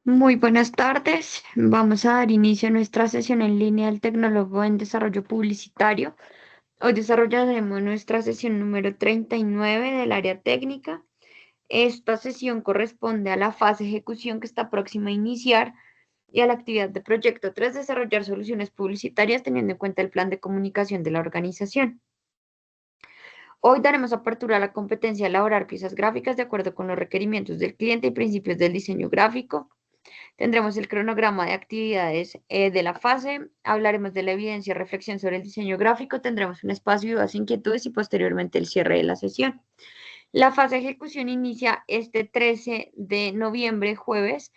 Muy buenas tardes. Vamos a dar inicio a nuestra sesión en línea del Tecnólogo en Desarrollo Publicitario. Hoy desarrollaremos nuestra sesión número 39 del área técnica. Esta sesión corresponde a la fase de ejecución que está próxima a iniciar y a la actividad de proyecto 3, desarrollar soluciones publicitarias teniendo en cuenta el plan de comunicación de la organización. Hoy daremos apertura a la competencia de elaborar piezas gráficas de acuerdo con los requerimientos del cliente y principios del diseño gráfico. Tendremos el cronograma de actividades de la fase, hablaremos de la evidencia y reflexión sobre el diseño gráfico, tendremos un espacio de dudas e inquietudes y posteriormente el cierre de la sesión. La fase de ejecución inicia este 13 de noviembre, jueves,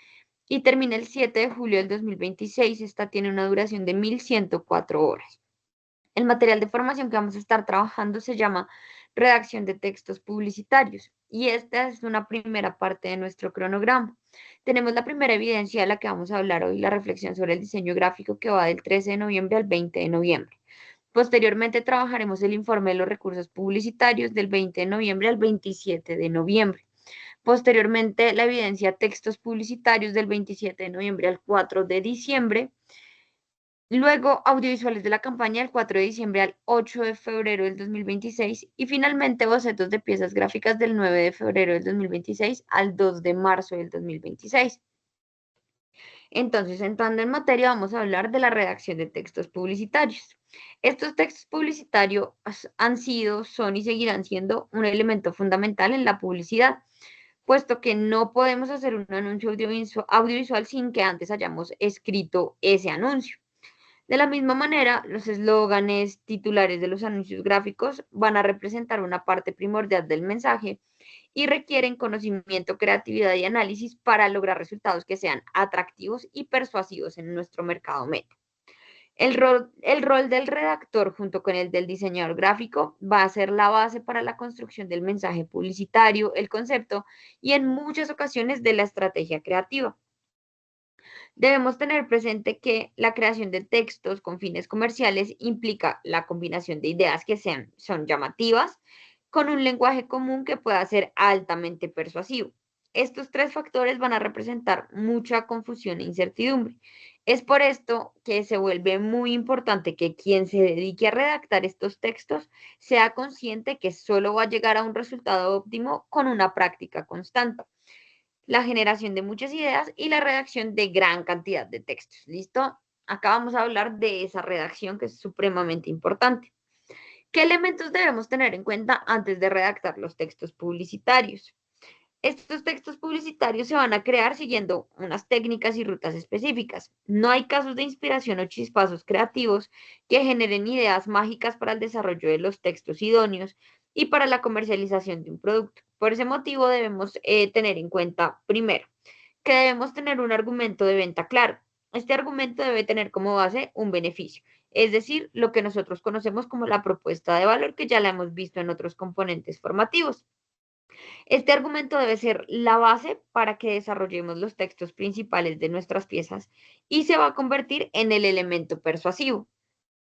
y termina el 7 de julio del 2026. Esta tiene una duración de 1104 horas. El material de formación que vamos a estar trabajando se llama redacción de textos publicitarios y esta es una primera parte de nuestro cronograma. Tenemos la primera evidencia de la que vamos a hablar hoy, la reflexión sobre el diseño gráfico que va del 13 de noviembre al 20 de noviembre. Posteriormente trabajaremos el informe de los recursos publicitarios del 20 de noviembre al 27 de noviembre. Posteriormente, la evidencia textos publicitarios del 27 de noviembre al 4 de diciembre. Luego, audiovisuales de la campaña del 4 de diciembre al 8 de febrero del 2026 y finalmente bocetos de piezas gráficas del 9 de febrero del 2026 al 2 de marzo del 2026. Entonces, entrando en materia, vamos a hablar de la redacción de textos publicitarios. Estos textos publicitarios han sido, son y seguirán siendo un elemento fundamental en la publicidad, puesto que no podemos hacer un anuncio audiovisual sin que antes hayamos escrito ese anuncio. De la misma manera, los eslóganes titulares de los anuncios gráficos van a representar una parte primordial del mensaje y requieren conocimiento, creatividad y análisis para lograr resultados que sean atractivos y persuasivos en nuestro mercado meta. El rol del redactor junto con el del diseñador gráfico va a ser la base para la construcción del mensaje publicitario, el concepto y en muchas ocasiones de la estrategia creativa. Debemos tener presente que la creación de textos con fines comerciales implica la combinación de ideas que son llamativas con un lenguaje común que pueda ser altamente persuasivo. Estos tres factores van a representar mucha confusión e incertidumbre. Es por esto que se vuelve muy importante que quien se dedique a redactar estos textos sea consciente que solo va a llegar a un resultado óptimo con una práctica constante, la generación de muchas ideas y la redacción de gran cantidad de textos. ¿Listo? Acá vamos a hablar de esa redacción que es supremamente importante. ¿Qué elementos debemos tener en cuenta antes de redactar los textos publicitarios? Estos textos publicitarios se van a crear siguiendo unas técnicas y rutas específicas. No hay casos de inspiración o chispazos creativos que generen ideas mágicas para el desarrollo de los textos idóneos y para la comercialización de un producto. Por ese motivo debemos tener en cuenta, primero, que debemos tener un argumento de venta claro. Este argumento debe tener como base un beneficio, es decir, lo que nosotros conocemos como la propuesta de valor, que ya la hemos visto en otros componentes formativos. Este argumento debe ser la base para que desarrollemos los textos principales de nuestras piezas y se va a convertir en el elemento persuasivo.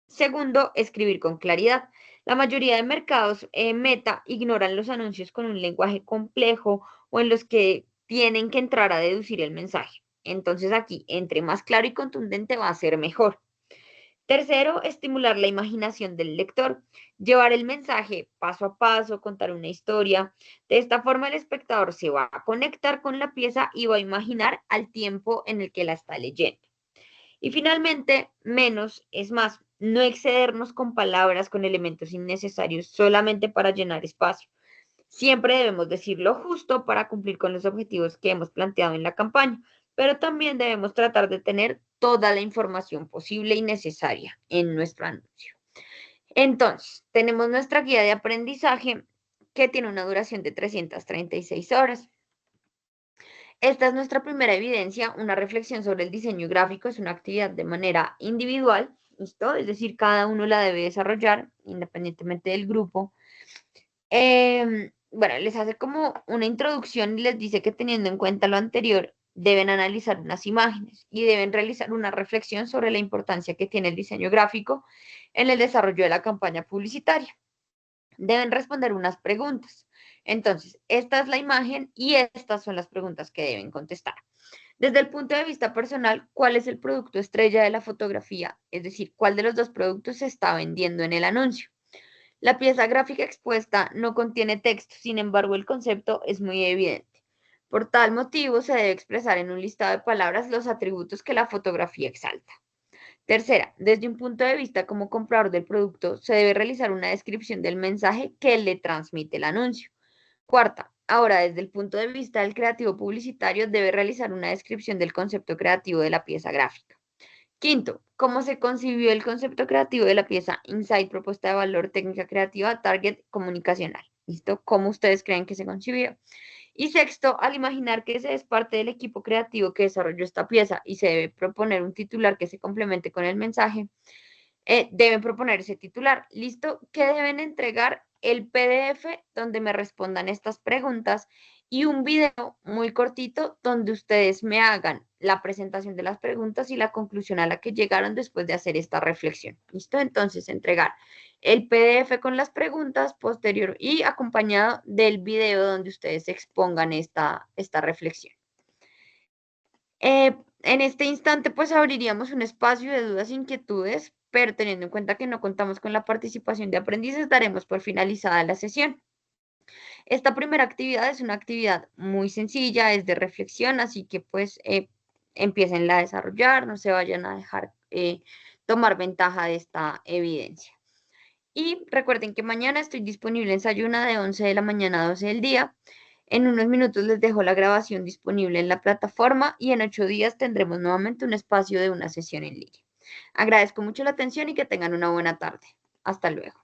Segundo, escribir con claridad. La mayoría de mercados meta ignoran los anuncios con un lenguaje complejo o en los que tienen que entrar a deducir el mensaje. Entonces aquí, entre más claro y contundente va a ser mejor. Tercero, estimular la imaginación del lector, llevar el mensaje paso a paso, contar una historia. De esta forma el espectador se va a conectar con la pieza y va a imaginar al tiempo en el que la está leyendo. Y finalmente, menos es más, no excedernos con palabras, con elementos innecesarios solamente para llenar espacio. Siempre debemos decir lo justo para cumplir con los objetivos que hemos planteado en la campaña, pero también debemos tratar de tener toda la información posible y necesaria en nuestro anuncio. Entonces, tenemos nuestra guía de aprendizaje que tiene una duración de 336 horas. Esta es nuestra primera evidencia, una reflexión sobre el diseño gráfico, es una actividad de manera individual, ¿listo? Es decir, cada uno la debe desarrollar independientemente del grupo. Bueno, les hace como una introducción y les dice que teniendo en cuenta lo anterior, deben analizar unas imágenes y deben realizar una reflexión sobre la importancia que tiene el diseño gráfico en el desarrollo de la campaña publicitaria. Deben responder unas preguntas. Entonces, esta es la imagen y estas son las preguntas que deben contestar. Desde el punto de vista personal, ¿cuál es el producto estrella de la fotografía? Es decir, ¿cuál de los dos productos se está vendiendo en el anuncio? La pieza gráfica expuesta no contiene texto, sin embargo, el concepto es muy evidente. Por tal motivo, se debe expresar en un listado de palabras los atributos que la fotografía exalta. Tercera, desde un punto de vista como comprador del producto, se debe realizar una descripción del mensaje que le transmite el anuncio. Cuarta, ahora desde el punto de vista del creativo publicitario, debe realizar una descripción del concepto creativo de la pieza gráfica. Quinto, cómo se concibió el concepto creativo de la pieza Insight, propuesta de valor, técnica creativa, target comunicacional. ¿Listo? ¿Cómo ustedes creen que se concibió? Y sexto, al imaginar que ese es parte del equipo creativo que desarrolló esta pieza y se debe proponer un titular que se complemente con el mensaje, deben proponer ese titular. ¿Listo? ¿Qué deben entregar? El PDF donde me respondan estas preguntas y un video muy cortito donde ustedes me hagan la presentación de las preguntas y la conclusión a la que llegaron después de hacer esta reflexión. ¿Listo? Entonces, entregar el PDF con las preguntas posterior y acompañado del video donde ustedes expongan esta reflexión. En este instante, pues abriríamos un espacio de dudas e inquietudes, pero teniendo en cuenta que no contamos con la participación de aprendices, daremos por finalizada la sesión. Esta primera actividad es una actividad muy sencilla, es de reflexión, así que pues empiecen a desarrollar, no se vayan a dejar tomar ventaja de esta evidencia. Y recuerden que mañana estoy disponible en Sayuna de 11 de la mañana a 12 del día. En unos minutos les dejo la grabación disponible en la plataforma y en 8 días tendremos nuevamente un espacio de una sesión en línea. Agradezco mucho la atención y que tengan una buena tarde. Hasta luego.